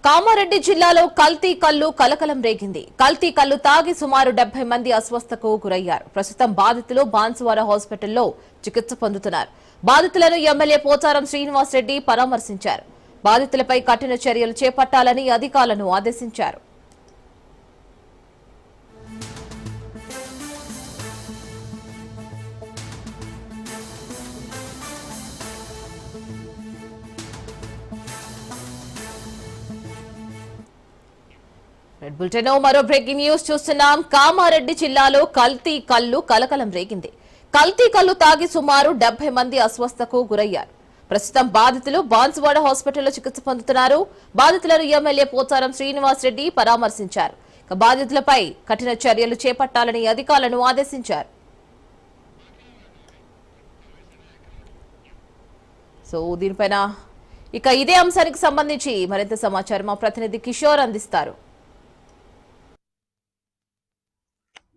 కామారెడ్డి జిల్లాలో కల్తీ కల్లు కలకలం రేగింది. కల్తీ కల్లు తాగి సుమారు 70 మంది అస్వస్థకు గురయ్యారు. ప్రస్తుతం బాధితులు బాన్సువాడ హాస్పిటల్లో చికిత్స పొందుతున్నారు. బాధితులను ఎమ్మెల్యే పోచారం శ్రీనివాస్ రెడ్డి పరామర్శించారు. బాధితులపై కఠిన చర్యలు చేపట్టాలని అధికారులను ఆదేశించారు. రెడ్ బులెటిన్ మరో బ్రేకింగ్ న్యూస్ చూస్తున్నాం. కామారెడ్డి జిల్లాలో కల్తీ కల్లు కలకలం రేగింది. కల్తీ కల్లు తాగి సుమారు 70 మంది అస్వస్థకు గురయ్యారు. ప్రస్తుతం బాధితులు బాన్సువాడ హాస్పిటల్లో చికిత్స పొందుతున్నారు. బాధితులను ఎమ్మెల్యే పోచారం శ్రీనివాస్ రెడ్డి పరామర్శించారు. బాధితులపై కఠిన చర్యలు చేపట్టాలని అధికారులను ఆదేశించారు. దీనిపైన ఇదే అంశానికి సంబంధించి మరింత సమాచారం మా ప్రతినిధి కిషోర్ అందిస్తారు.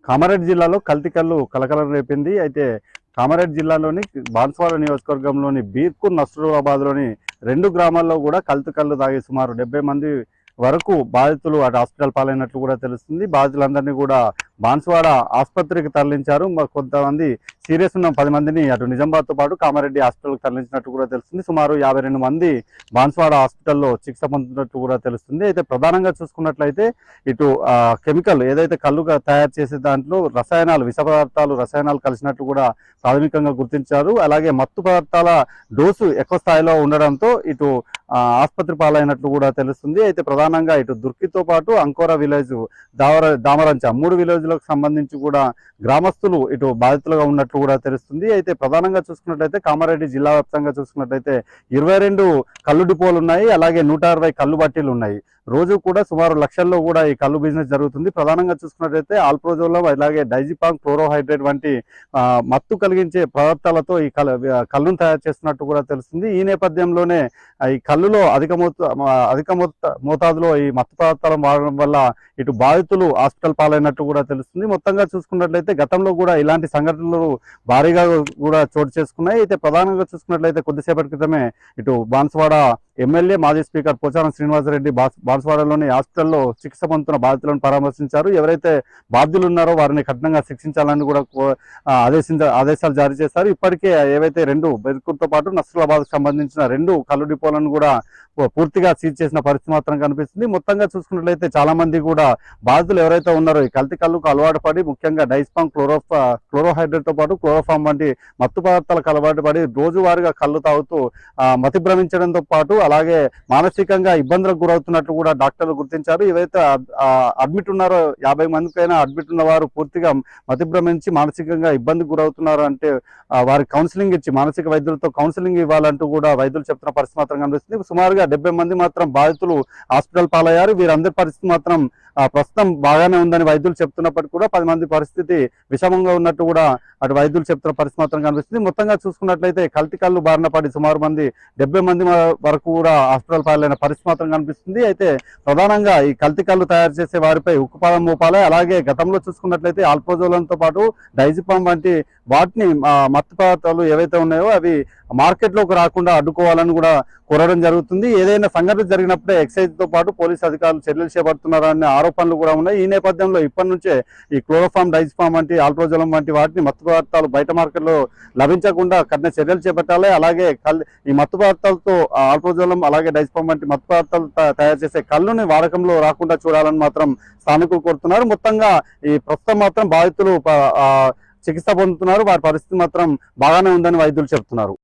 కామారెడ్డి జిల్లాలో కల్తీ కల్లు కలకలం రేపింది. అయితే కామారెడ్డి జిల్లాలోని బాన్సువాడ నియోజకవర్గంలోని బీర్పూర్ నస్రులాబాద్లోని 2 గ్రామాల్లో కూడా కల్తీ కల్లు తాగి సుమారు 70 మంది వరకు బాధితులు అటు హాస్పిటల్ పాలైనట్లు కూడా తెలుస్తుంది. బాధితులందరినీ కూడా బాన్సువాడ ఆసుపత్రికి తరలించారు. కొంతమంది సీరియస్ ఉన్న 10 మందిని అటు నిజామాబాద్తో పాటు కామారెడ్డి హాస్పిటల్కి తరలించినట్టు కూడా తెలుస్తుంది. సుమారు 52 మంది బాన్సువాడ హాస్పిటల్లో చికిత్స పొందుతున్నట్టు కూడా తెలుస్తుంది. అయితే ప్రధానంగా చూసుకున్నట్లయితే ఇటు కెమికల్ ఏదైతే కళ్ళుగా తయారు చేసే దాంట్లో రసాయనాలు విష పదార్థాలు రసాయనాలు కలిసినట్టు కూడా ప్రాథమికంగా గుర్తించారు. అలాగే మత్తు పదార్థాల డోసు ఎక్కువ స్థాయిలో ఉండడంతో ఇటు ఆసుపత్రి పాలైనట్లు కూడా తెలుస్తుంది. అయితే ప్రధానంగా ఇటు దుర్కితో పాటు అంకోరా విలేజ్ దామరంచ 3 విలేజ్లకు సంబంధించి కూడా గ్రామస్తులు ఇటు బాధితులుగా ఉన్నట్లు కూడా తెలుస్తుంది. అయితే ప్రధానంగా చూసుకున్నట్లయితే కామారెడ్డి జిల్లా వ్యాప్తంగా చూసుకున్నట్లయితే 22 కళ్ళు డిపోలు ఉన్నాయి. అలాగే 160 కళ్ళు బట్టీలు ఉన్నాయి. రోజు కూడా సుమారు లక్షల్లో కూడా ఈ కళ్ళు బిజినెస్ జరుగుతుంది. ప్రధానంగా చూసుకున్నట్లయితే ఆల్ప్రోజోలం అలాగే డైజిపాంగ్ క్లోరోహైడ్రేట్ వంటి మత్తు కలిగించే పదార్థాలతో ఈ కళ్ళును తయారు చేస్తున్నట్టు కూడా తెలుస్తుంది. ఈ నేపథ్యంలోనే ఈ కళ్ళులో అధిక మోతాదులో ఈ మత్తు పదార్థాలను వాడడం వల్ల ఇటు బాధితులు హాస్పిటల్ పాలైనట్టు కూడా తెలుస్తుంది. మొత్తంగా చూసుకున్నట్లయితే గతంలో కూడా ఇలాంటి సంఘటనలు భారీగా కూడా చోటు చేసుకున్నాయి. అయితే ప్రధానంగా చూసుకున్నట్లయితే కొద్దిసేపటి క్రితమే ఇటు బాన్సువాడ ఎమ్మెల్యే మాజీ స్పీకర్ పోచారం శ్రీనివాస్ రెడ్డి బాన్సువాడలోని హాస్పిటల్లో చికిత్స పొందుతున్న బాధితులను పరామర్శించారు. ఎవరైతే బాధ్యులు ఉన్నారో వారిని కఠినంగా శిక్షించాలని కూడా ఆదేశాలు జారీ చేశారు. ఇప్పటికే ఏవైతే 2 బెర్కూర్తో పాటు నస్రులాబాద్కు సంబంధించిన 2 కళ్ళు డిపోలను కూడా పూర్తిగా సీజ్ చేసిన పరిస్థితి మాత్రం కనిపిస్తుంది. మొత్తంగా చూసుకున్నట్లయితే చాలా మంది కూడా బాధితులు ఎవరైతే ఉన్నారో ఈ కల్తీ కళ్ళుకు అలవాటు పడి ముఖ్యంగా డైస్పాంగ్ క్లోరోహైడ్రేట్ తో పాటు క్లోరోఫామ్ వంటి మత్తు పదార్థాలకు అలవాటు పడి రోజువారీగా కళ్ళు తాగుతూ మతి భ్రమించడంతో పాటు అలాగే మానసికంగా ఇబ్బందులకు గురవుతున్నట్లు కూడా డాక్టర్లు గుర్తించారు. ఏవైతే అడ్మిట్ ఉన్నారో 50 మందికైనా అడ్మిట్ ఉన్న వారు పూర్తిగా మతి భ్రమించి మానసికంగా ఇబ్బందికి గురవుతున్నారు అంటే వారికి కౌన్సిలింగ్ ఇచ్చి మానసిక వైద్యులతో కౌన్సిలింగ్ ఇవ్వాలంటూ కూడా వైద్యులు చెప్తున్న పరిస్థితి మాత్రం కనిపిస్తుంది. సుమారుగా 70 మంది మాత్రం బాధితులు హాస్పిటల్ పాలయ్యారు. వీరందరి పరిస్థితి మాత్రం ప్రస్తుతం బాగానే ఉందని వైద్యులు చెప్తున్నప్పటికీ కూడా 10 మంది పరిస్థితి విషమంగా ఉన్నట్టు కూడా అటు వైద్యులు చెప్తున్న పరిస్థితి మాత్రం కనిపిస్తుంది. మొత్తంగా చూసుకున్నట్లయితే కల్తీ కళ్ళు బారిన పడి సుమారు 70 మంది వరకు కూడా హాస్పిటల్ పాలైన పరిస్థితి మాత్రం కనిపిస్తుంది. అయితే ప్రధానంగా ఈ కల్తీ కళ్ళు తయారు చేసే వారిపై ఉక్కుపాదం మోపాలి. అలాగే గతంలో చూసుకున్నట్లయితే ఆల్ప్రోజోలంతో పాటు డైజిపామ్ వంటి వాటిని మత్తు పదార్థాలు ఏవైతే ఉన్నాయో అవి మార్కెట్లోకి రాకుండా అడ్డుకోవాలని కూడా కోరడం జరుగుతుంది. ఏదైనా సంఘటన జరిగినప్పుడే ఎక్సైజ్ తో పాటు పోలీసు అధికారులు చర్యలు చేపడుతున్నారనే ఆరోపణలు కూడా ఉన్నాయి. ఈ నేపథ్యంలో ఇప్పటి నుంచే ఈ క్లోరోఫామ్ డైజిపామ్ వంటి ఆల్ప్రోజోలం వంటి వాటిని మత్తు పదార్థాలు బయట మార్కెట్లో లభించకుండా కఠిన చర్యలు చేపట్టాలి. అలాగే ఈ మత్తు పదార్థాలతో ఆల్ప్రోజోలం అలాగే డైజిపామ్ వంటి మత్తు పదార్థాలు తయారు చేసే కళ్ళుని వాడకంలో రాకుండా చూడాలని మాత్రం స్థానికులు కోరుతున్నారు. మొత్తంగా ఈ ప్రస్తుతం మాత్రం బాధితులు చికిత్స పొందుతున్నారు. వారి పరిస్థితి మాత్రం బాగానే ఉందని వైద్యులు చెప్తున్నారు.